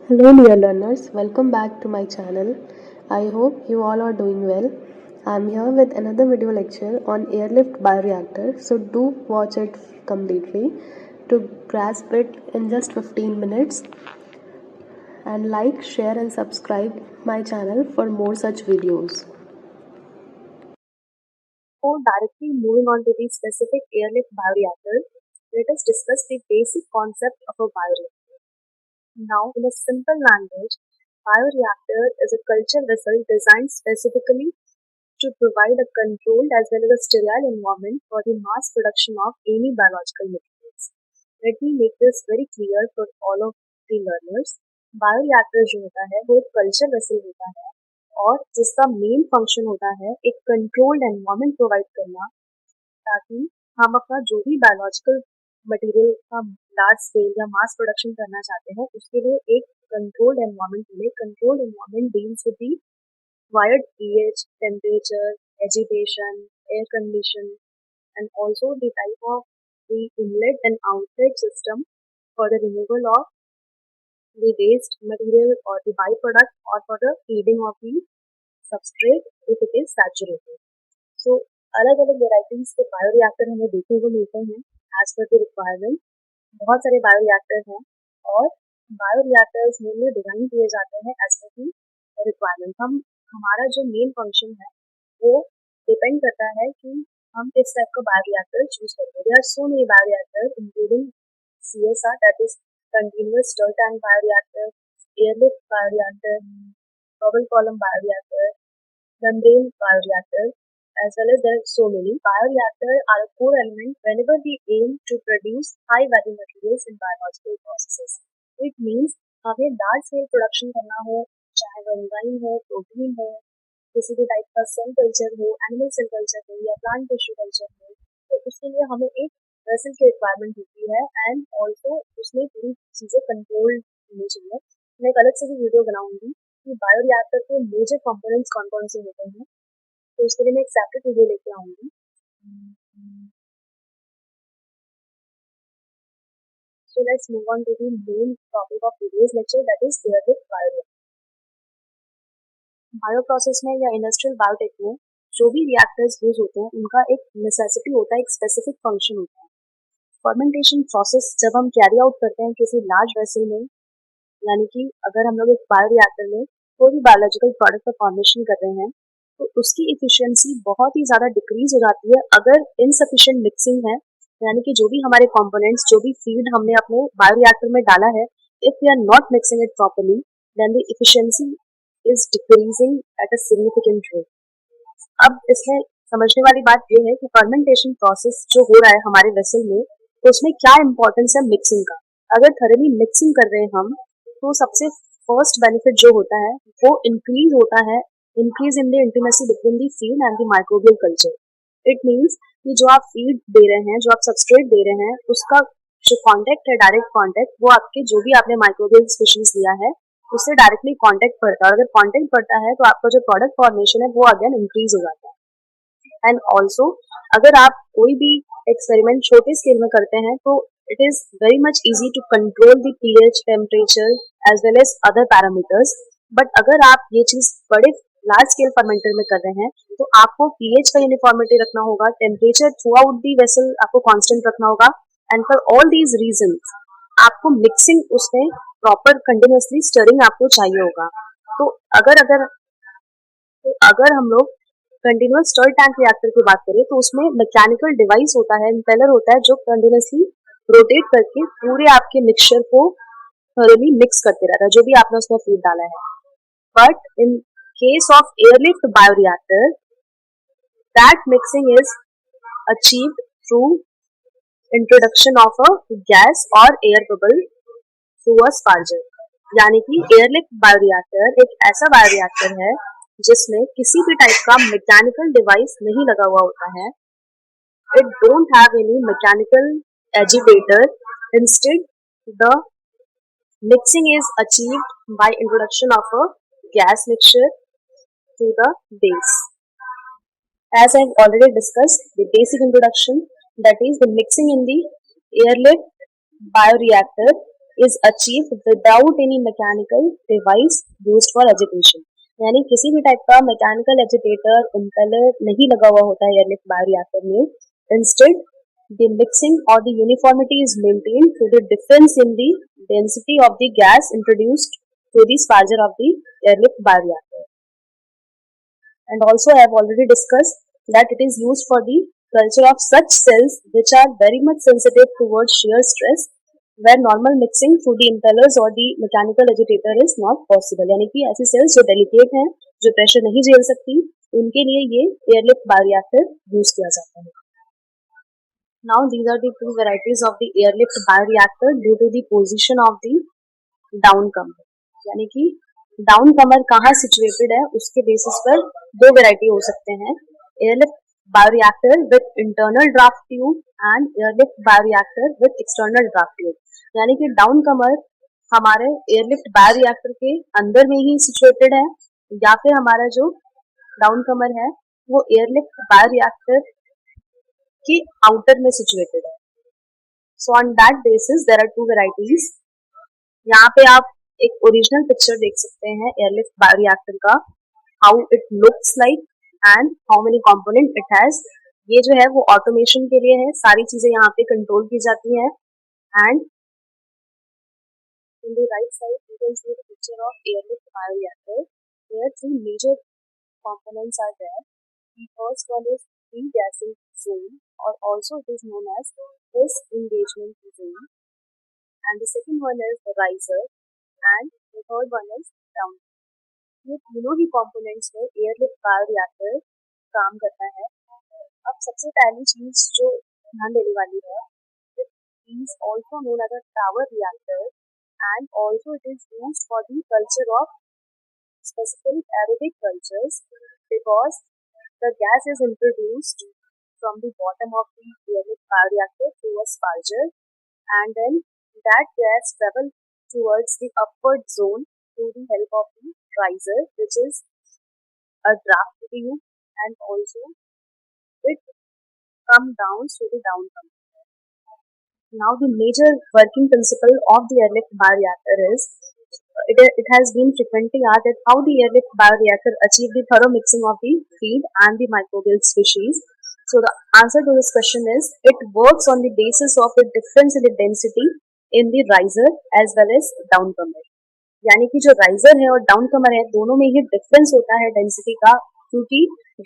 Hello dear learners, welcome back to my channel. I hope you all are doing well. I'm here with another video lecture on airlift bioreactor, so do watch it completely to grasp it in just 15 minutes, and like, share and subscribe my channel for more such videos. Before directly moving on to the specific airlift bioreactor, let us discuss the basic concept of a bioreactor. Now, in a simple language, bioreactor is a culture vessel designed specifically to provide a controlled as well as a sterile environment for the mass production of any biological materials. Let me make this very clear for all of the learners. Bioreactor जो होता है वो एक culture vessel होता है और जिसका main function होता है एक कंट्रोल्ड एनवायरनमेंट प्रोवाइड करना, ताकि हम अपना जो भी बायोलॉजिकल मटेरियल का लार्ज स्केल या मास प्रोडक्शन करना चाहते हैं उसके लिए एक कंट्रोल्ड एनवायरनमेंट मिले. Controlled environment deals with the wired pH, temperature, agitation, air condition, and also the type of the inlet and outlet system for the removal of the waste material or the byproduct or for the feeding of the substrate if it is saturated. So अलग अलग varieties के bioreactor हमें देखने को मिलते हैं as per the requirement. बहुत सारे बायोरिएक्टर हैं और बायोरिएक्टर्स मेनली डिजाइन किए जाते हैं एज पर द रिक्वायरमेंट. हमारा जो मेन फंक्शन है वो डिपेंड करता है कि हम किस टाइप का बायोरिएक्टर चूज करते हैं. There are so many bioreactor including CSR, that is continuous stir tank bioreactor, airlift bioreactor, bubble column bioreactor, membrane bioreactor, as well as there are so many. Bioreactors are a core element whenever we aim to produce high value materials in biological processes. It means हमें large scale production करना हो, चाहे वो enzyme हो, protein हो, किसी भी type का सेल कल्चर हो, एनिमल सेल कल्चर हो या प्लांट टिश्यू कल्चर हो, तो उसके लिए हमें एक वेसल की रिक्वायरमेंट होती है एंड ऑल्सो उसमें पूरी चीज़ें कंट्रोल्ड होनी चाहिए. मैं एक अलग से भी वीडियो बनाऊंगी कि बायोरिएक्टर के मेजर कंपोनेंट्स कौन कौन से होते हैं, तो उसके लिए मैं एक सेपरेट वीडियो लेके आऊंगी. So let's move on to the main topic of today's lecture, that is airlift bioreactor. Bioprocess में या इंडस्ट्रियल बायोटेक में जो भी रिएक्टर्स यूज होते हैं उनका एक नेसेसिटी होता है, एक स्पेसिफिक फंक्शन होता है. फर्मेंटेशन प्रोसेस जब हम कैरी आउट करते हैं किसी लार्ज वेसल में, यानी कि अगर हम लोग एक बायोरिएक्टर में कोई भी बायोलॉजिकल प्रोडक्ट का फॉर्मेशन कर रहे हैं तो उसकी इफिशियंसी बहुत ही ज़्यादा डिक्रीज हो जाती है अगर इनसफिशिएंट मिक्सिंग है. यानी कि जो भी हमारे कंपोनेंट्स, जो भी फीड हमने अपने बायोरिएक्टर में डाला है, if we are not mixing it properly then the efficiency is decreasing at a significant rate. अब इसमें समझने वाली बात ये है कि फर्मेंटेशन प्रोसेस जो हो रहा है हमारे वेसल में, तो उसमें क्या इंपॉर्टेंस है मिक्सिंग का. अगर थर्ली मिक्सिंग कर रहे हैं हम तो सबसे फर्स्ट बेनिफिट जो होता है वो इंक्रीज होता है, increase in the intimacy between the feed and the microbial culture. It means कि जो आप फीड दे रहे हैं, जो आप सबस्ट्रेट दे रहे हैं, उसका जो कॉन्टेक्ट है, डायरेक्ट कॉन्टेक्ट, वो आपके जो भी आपने माइक्रोबियल स्पीशीज दिया है उससे डायरेक्टली कांटेक्ट पड़ता है. और अगर कांटेक्ट पड़ता है तो आपका जो प्रोडक्ट फॉर्मेशन है वो अगेन इंक्रीज हो जाता है. एंड ऑल्सो अगर आप कोई भी एक्सपेरिमेंट छोटे स्केल में करते हैं तो it is very much easy to control the pH, temperature as well as other parameters. But अगर आप ये चीज बड़े लार्ज स्केल फर्मेंटर में कर रहे हैं तो आपको pH का यूनिफॉर्मिटी रखना होगा, temperature through out the vessel आपको कांस्टेंट रखना होगा. And for all these reasons आपको मिक्सिंग उसमें प्रॉपर कंटिन्यूसली स्टरिंग आपको चाहिए होगा. तो अगर हम लोग कंटिन्यूस स्टर टैंक रिएक्टर की बात करें तो उसमें मैकेनिकल डिवाइस होता है, इम्पेलर होता है, जो कंटिन्यूसली रोटेट करके पूरे आपके मिक्सचर को थॉरली मिक्स करते रहता है जो भी आपने उसमें फीड डाला है. But in case of airlift bioreactor that mixing is achieved through introduction of a gas और air bubble through a sparger. यानी कि एयरलिफ्ट बायोरिएक्टर एक ऐसा बायोरिएक्टर है जिसमें किसी भी टाइप का मैकेनिकल डिवाइस नहीं लगा हुआ होता है. It don't have any mechanical agitator. Instead the mixing is achieved by introduction of a gas mixture to the base. As I have already discussed the basic introduction, that is the mixing in the airlift bioreactor is achieved without any mechanical device used for agitation. यानी किसी भी type का mechanical agitator impeller नहीं लगा हुआ होता है airlift bioreactor में. Instead, the mixing or the uniformity is maintained through the difference in the density of the gas introduced through the sparger of the airlift bioreactor. And also I have already discussed that it is used for the culture of such cells which are very much sensitive towards shear stress, where normal mixing through the impellers or the mechanical agitator is not possible. यानी कि ऐसी cells जो delicate हैं, जो pressure नहीं झेल सकती, उनके लिए ये airlift bioreactor यूज किया जाता है. Now these are the two varieties of the airlift bioreactor due to the position of the downcomer. यानी कि डाउनकमर कहाँ सिचुएटेड है उसके बेसिस पर दो वेराइटी हो सकते हैं. Airlift bioreactor with internal draft tube and airlift bioreactor with external draft tube. यानी कि डाउनकमर हमारे एयरलिफ्ट बायोरिएक्टर के अंदर में ही सिचुएटेड है या फिर हमारा जो डाउनकमर है वो एयरलिफ्ट बायोरिएक्टर के आउटर में सिचुएटेड है. So on that basis there are two varieties. यहाँ पे आप एक ओरिजिनल पिक्चर देख सकते हैं एयरलिफ्ट बायोरिएक्टर का, how it looks like and how many component it has. ये जो है वो ऑटोमेशन के लिए है, सारी चीजें यहाँ पे कंट्रोल की जाती हैं. And in the right side you can see the picture of airlift bioreactor where three major components are there. The first one is pre-gassing zone, or also it is known as disengagement zone, and the second one is the riser, and the third one is down. ये तीनों ही components में airlift bioreactor काम करता है. अब सबसे पहली चीज जो ध्यान देने वाली है, it is also known as a tower reactor, and also it is used for the culture of specific aerobic cultures, because the gas is introduced from the bottom of the airlift bioreactor through a sparger, and then that gas travels towards the upward zone through the help of the riser, which is a draft tube, and also it comes down through the downcomer. Now the major working principle of the airlift bioreactor is it has been frequently asked that how the airlift bioreactor achieve the thorough mixing of the feed and the microbial species. So the answer to this question is it works on the basis of the difference in the density in the riser as well as downcomer. यानी कि जो riser है और downcomer है दोनों में ही difference होता है डेंसिटी का, क्योंकि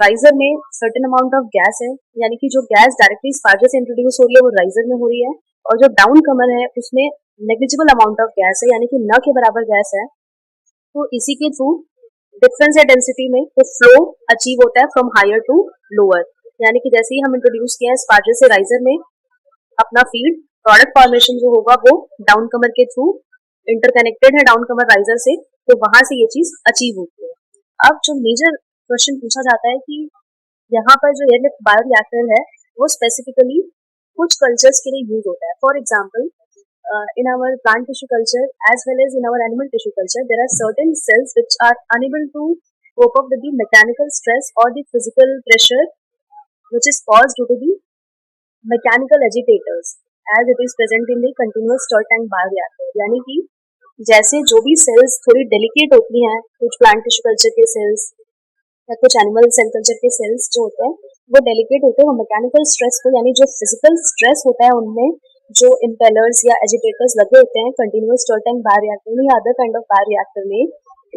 राइजर में सर्टेन अमाउंट ऑफ गैस है, यानी कि जो गैस डायरेक्टली स्पार्जर से इंट्रोड्यूस हो रही है वो राइजर में हो रही है, और जो डाउनकमर है उसमें नेग्लिजिबल अमाउंट ऑफ गैस है, यानी कि न के बराबर गैस है. तो इसी के थ्रू डिफरेंस है डेंसिटी में, तो फ्लो अचीव होता है फ्रॉम हायर टू लोअर. यानी कि जैसे ही हम इंट्रोड्यूस किया है स्पार्जर से राइजर में अपना फीड, प्रोडक्ट फॉर्मेशन जो होगा वो डाउनकमर के थ्रू इंटरकनेक्टेड है डाउनकमर राइजर से, तो वहां से ये चीज अचीव होती है. अब जो मेजर क्वेश्चन पूछा जाता है कि यहाँ पर जो एयरलिफ्ट बायोरिएक्टर है वो स्पेसिफिकली कुछ कल्चर्स के लिए यूज होता है. For example in our plant tissue culture as well as in our animal tissue culture, there are certain cells which are unable to cope up with the mechanical stress or the physical pressure which is caused due to the mechanical agitators as it is present in the continuous stir tank bioreactor. यानी कि जैसे जो भी sales थोड़ी delicate होती हैं, कुछ plant tissue culture के सेल्स या कुछ एनिमल सेल कल्चर के सेल्स जो होते हैं वो डेलिकेट होते हैं, वो मैकेनिकल स्ट्रेस को यानी जो फिजिकल स्ट्रेस होता है उनमें जो इम्पेलर्स या एजिटेटर्स लगे होते हैं कंटिन्यूअस स्टर टैंक बायोरिएक्टर में या अदर काइंड ऑफ बायोरिएक्टर में,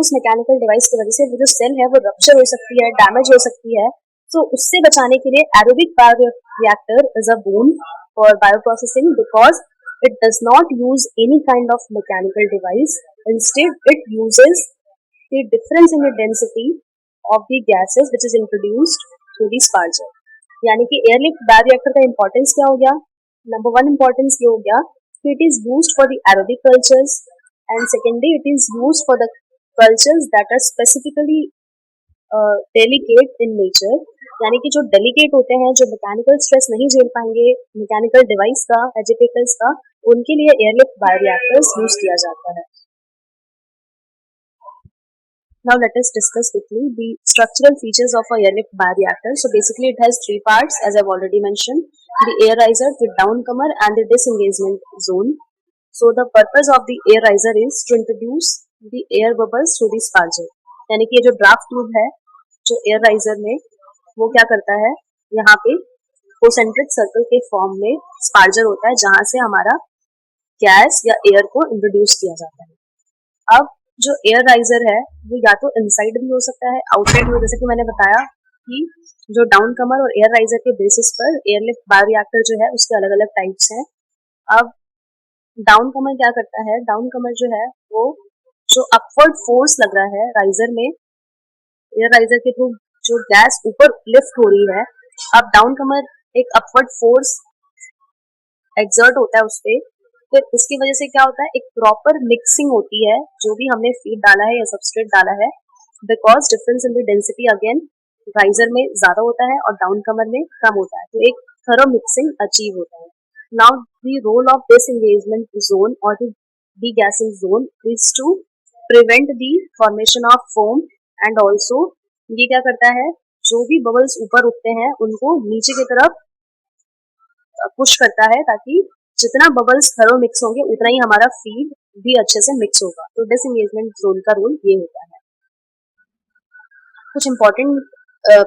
उस मैकेनिकल डिवाइस की वजह से वो जो सेल है वो रप्चर हो सकती है, डैमेज हो सकती है. तो उससे बचाने के लिए aerobic bioreactor is a boon for bioprocessing because it does not use any kind of mechanical device. Instead, it uses the difference in the density of the gases which is introduced through the sparger. यानी कि airlift bioreactor का importance क्या हो गया? Number one importance ये हो गया कि it is used for the aerobic cultures, and secondly it is used for the cultures that are specifically delicate in nature. यानी कि जो डेलिकेट होते हैं, जो मैकेनिकल स्ट्रेस नहीं झेल पाएंगे मैकेनिकल डिवाइस का, एजिटेटर्स का, उनके लिए एयरलिफ्ट बायोरिएक्टर्स यूज किया जाता है. Now let us discuss quickly the structural features of a airlift bioreactor. So basically it has three parts as I've already mentioned: the airizer, the downcomer and the disengagement zone. So the purpose of the air riser is to introduce the air bubbles to the sparger. यानी कि ये जो draft tube है जो air riser में, वो क्या करता है, यहाँ पे concentric सर्कल के फॉर्म में स्पार्जर होता है जहां से हमारा गैस या एयर को इंट्रोड्यूस किया जाता है। अब जो एयर राइजर है वो या तो इनसाइड भी हो सकता है, आउटसाइड भी, जैसे कि मैंने बताया कि जो डाउन कमर और एयर राइजर के बेसिस पर एयरलिफ्ट बायोरिएक्टर जो है उसके अलग अलग टाइप्स हैं। अब डाउन कमर क्या करता है, डाउन कमर जो है वो जो अपवर्ड फोर्स लग रहा है राइजर में, एयर राइजर के थ्रू जो गैस ऊपर लिफ्ट हो रही है, अब डाउन कमर एक अपवर्ड फोर्स एक्सर्ट होता है उस पर, फिर इसकी वजह से क्या होता है, एक प्रॉपर मिक्सिंग होती है जो भी हमने फीड डाला है या सबस्ट्रेट डाला है, because difference in the density again riser में ज्यादा होता है और डाउन कमर में कम होता है, तो एक थरो मिक्सिंग अचीव होता है। Now the role of disengagement zone और the degassing zone is to prevent the formation of foam and also ये क्या करता है, जो भी बबल्स ऊपर उठते हैं उनको नीचे की तरफ पुश करता है ताकि जितना बबल्स थरो मिक्स होंगे उतना ही हमारा फीड भी अच्छे से मिक्स होगा। तो डिसएंगेजमेंट जोन का रोल ये होता है। कुछ इंपॉर्टेंट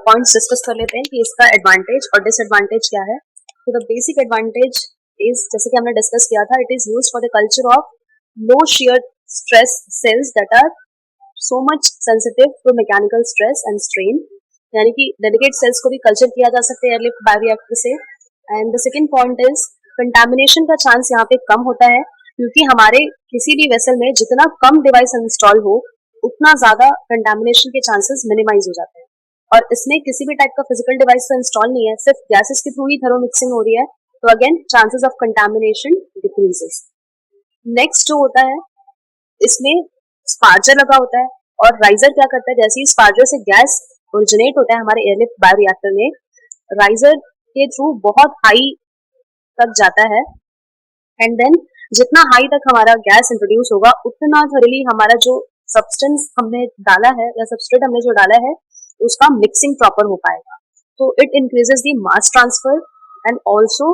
पॉइंट्स डिस्कस कर लेते हैं कि इसका एडवांटेज और डिसएडवांटेज क्या है। तो द बेसिक एडवांटेज इज, जैसे कि हमने डिस्कस किया था, it is used for the culture of low shear stress cells that are so much sensitive to mechanical stress and strain, यानी कि डेलिकेट सेल्स को भी कल्चर किया जा सकता है एयरलिफ्ट बायोरिएक्टर से। And the second point is contamination का चांस यहाँ पे कम होता है क्योंकि हमारे किसी भी वेसल में जितना कम डिवाइस इंस्टॉल हो उतना ज्यादा कंटामिनेशन के चांसेस मिनिमाइज हो जाते हैं। और इसमें किसी भी टाइप का फिजिकल डिवाइस तो इंस्टॉल नहीं है, सिर्फ गैसेस के थ्रू ही थर्मो मिक्सिंग हो रही है, तो again chances of contamination decreases. Next जो होता है, इसमें स्पार्जर लगा होता है और राइजर क्या करता है, जैसे ही स्पार्जर से गैस ओरिजिनेट होता है हमारे एयरलिफ्ट बायोरिएक्टर में, राइजर के थ्रू बहुत हाई तक जाता है एंड देन जितना हाई तक हमारा गैस इंट्रोड्यूस होगा उतना थोड़ी हमारा जो सब्सटेंस हमने डाला है या सबस्ट्रेट हमने जो डाला है उसका मिक्सिंग प्रॉपर हो पाएगा। तो it increases the mass transfer and also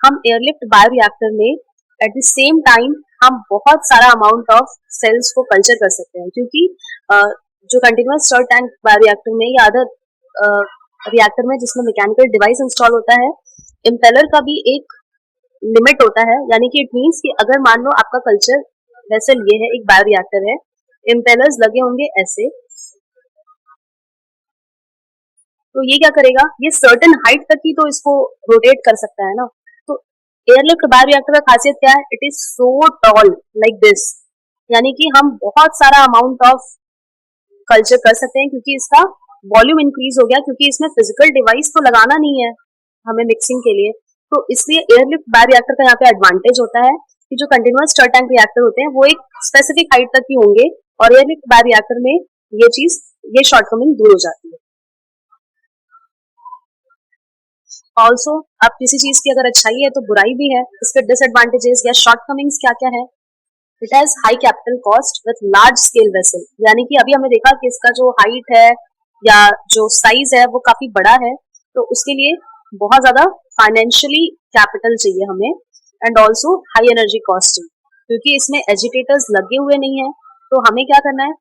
हम एयरलिफ्ट बायोरिएक्टर में एट द सेम टाइम हम बहुत सारा अमाउंट ऑफ सेल्स को कल्चर कर सकते हैं, क्योंकि जो कंटिन्यूअस स्टर टैंक बायोरिएक्टर में या अदर रिएक्टर में जिसमें मैकेनिकल डिवाइस इंस्टॉल होता है, इम्पेलर का भी एक लिमिट होता है, यानी कि इट मीन्स कि अगर मान लो आपका कल्चर वेसल ये है, एक बायोरिएक्टर है, इम्पेलर्स लगे होंगे ऐसे, तो ये क्या करेगा, ये सर्टेन हाइट तक ही तो इसको रोटेट कर सकता है ना। तो एयरलिफ्ट बायोरिएक्टर का खासियत क्या है, it is so tall like this, यानी कि हम बहुत सारा अमाउंट ऑफ कल्चर कर सकते हैं क्योंकि इसका वॉल्यूम इंक्रीज हो गया, क्योंकि इसमें फिजिकल डिवाइस तो लगाना नहीं है हमें मिक्सिंग के लिए। तो इसलिए एयरलिफ्ट बायोरिएक्टर का यहाँ पे एडवांटेज होता है कि जो कंटिन्यूअस स्टर टैंक रिएक्टर होते हैं वो एक स्पेसिफिक हाइट तक ही होंगे और एयरलिफ्ट बायोरिएक्टर में ये शॉर्टकमिंग दूर हो जाती है। ऑल्सो अब किसी चीज की अगर अच्छाई है तो बुराई भी है, इसके डिसएडवांटेजेस या शॉर्टकमिंग्स क्या क्या है। It has high capital cost with large scale vessel, यानी कि अभी हमने देखा कि इसका जो हाइट है या जो साइज है वो काफी बड़ा है, तो उसके लिए बहुत ज्यादा फाइनेंशियली कैपिटल चाहिए हमें and also high energy cost, क्योंकि इसमें एजिटेटर्स लगे हुए नहीं है। तो हमें क्या करना है,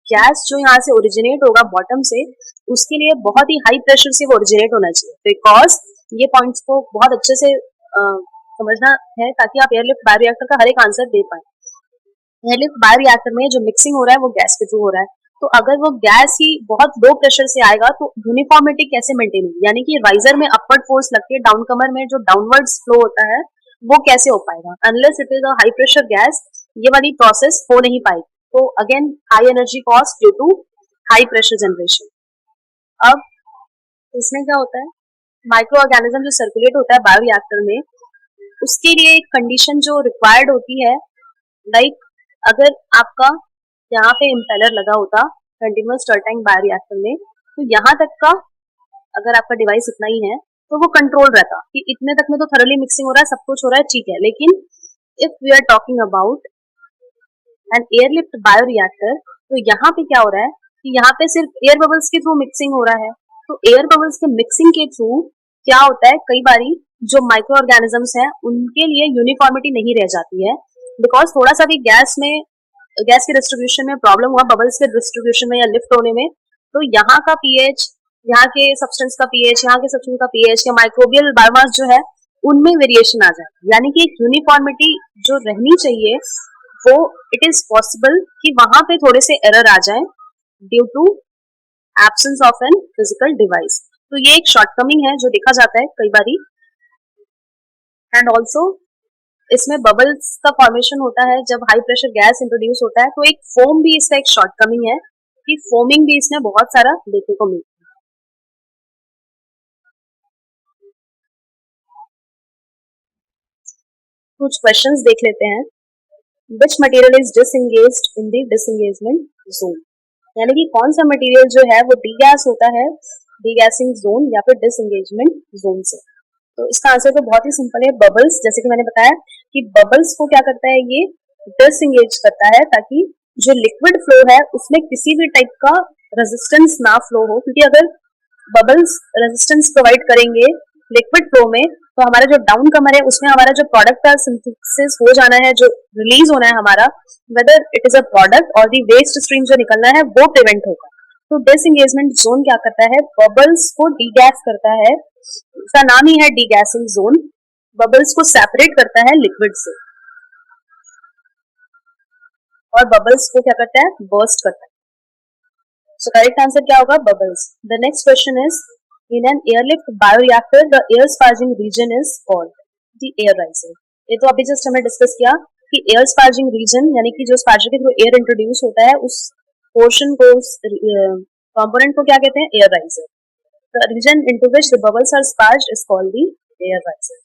गैस जो यहाँ से ओरिजिनेट होगा बॉटम से, उसके लिए बहुत ही हाई प्रेशर से वो ओरिजिनेट होना चाहिए। बिकॉज ये पॉइंट्स को बहुत अच्छे से समझना है ताकि आप एयरलिफ्ट बायोरिएक्टर का हर एक आंसर दे पाए। एयरलिफ्ट बायोरिएक्टर में जो मिक्सिंग हो रहा है वो गैस के थ्रू हो रहा है, तो अगर वो गैस ही बहुत लो प्रेशर से आएगा तो यूनिफॉर्मिटी कैसे मेंटेन होगी, यानी कि राइजर में अपवर्ड फोर्स लगती है, डाउन कमर में जो डाउनवर्ड फ्लो होता है वो कैसे हो पाएगा, unless it is a high pressure gas, ये वाली प्रोसेस हो नहीं पाएगी। तो again high energy cost due to high pressure generation. अब इसमें क्या होता है, माइक्रो ऑर्गेनिज्म जो सर्कुलेट होता है बायोरिएक्टर में, उसके लिए एक कंडीशन जो रिक्वायर्ड होती है, लाइक अगर आपका यहाँ पे इम्पेलर लगा होता कंटिन्यूअस स्टर टैंक बायोरिएक्टर में, तो यहाँ तक का अगर आपका डिवाइस इतना ही है तो वो कंट्रोल रहता कि इतने तक में तो थर्ली मिक्सिंग हो रहा है, सब कुछ हो रहा है, ठीक है। लेकिन if we are talking about an airlift bioreactor, तो यहाँ पे क्या हो रहा है कि यहाँ पे सिर्फ एयर बबल्स के थ्रू मिक्सिंग हो रहा है। तो एयर बबल्स के मिक्सिंग के थ्रू क्या होता है, कई बारी जो माइक्रो ऑर्गेनिजम्स हैं उनके लिए यूनिफॉर्मिटी नहीं रह जाती है, बिकॉज थोड़ा सा भी गैस के डिस्ट्रीब्यूशन में प्रॉब्लम हुआ, बबल्स के डिस्ट्रीब्यूशन में या लिफ्ट होने में, तो यहाँ का पीएच, यहाँ के सब्सटेंस का पीएच, यहाँ के सब्सटेंस का पीएच या माइक्रोबियल बायोमास जो है उनमें वेरिएशन आ जाए, यानी कि एक यूनिफॉर्मिटी जो रहनी चाहिए वो इट इज पॉसिबल कि वहां पे थोड़े से एरर आ जाए due to absence of an physical device. तो ये एक शॉर्टकमिंग है जो देखा जाता है कई बारी। एंड ऑल्सो इसमें बबल्स का फॉर्मेशन होता है जब हाई प्रेशर गैस इंट्रोड्यूस होता है, तो एक फोम भी इसका एक शॉर्टकमिंग है कि फोमिंग भी इसमें बहुत सारा देखने को मिलता है। कुछ क्वेश्चंस देख लेते हैं। Which material is disengaged in the disengagement zone, यानी कि कौन सा मटेरियल जो है वो डीगैस होता है डीगैसिंग जोन या फिर डिसएंगेजमेंट जोन से। तो इसका आंसर तो बहुत ही सिंपल है, बबल्स। जैसे कि मैंने बताया कि बबल्स को क्या करता है, ये डिसएंगेज करता है ताकि जो लिक्विड फ्लो है उसमें किसी भी टाइप का रेजिस्टेंस ना फ्लो हो, क्योंकि अगर बबल्स रेजिस्टेंस प्रोवाइड करेंगे लिक्विड फ्लो में तो हमारा जो डाउन कमर है उसमें हमारा जो प्रोडक्ट का सिंथेसिस हो जाना है, जो रिलीज होना है हमारा, whether it is a product और दी वेस्ट स्ट्रीम जो निकलना है वो प्रिवेंट होगा। तो डिसएंगेजमेंट जोन क्या करता है, बबल्स को डीगैस करता है, इसका नाम ही है डीगैसिंग जोन। बबल्स को सेपरेट करता है लिक्विड से और बबल्स को क्या करता है, बर्स्ट करता है। सो करेक्ट आंसर क्या होगा, bubbles. The next question is in an airlift bioreactor the air sparging region is called the air riser. ये तो अभी जस्ट हमने डिस्कस किया कि एयर स्पार्जिंग रीजन यानी कि जो स्पार्जर के थ्रू एयर इंट्रोड्यूस होता है उस पोर्शन को, उस कंपोनेंट को क्या कहते हैं, air riser. The region into which the bubbles are sparged is called the air riser.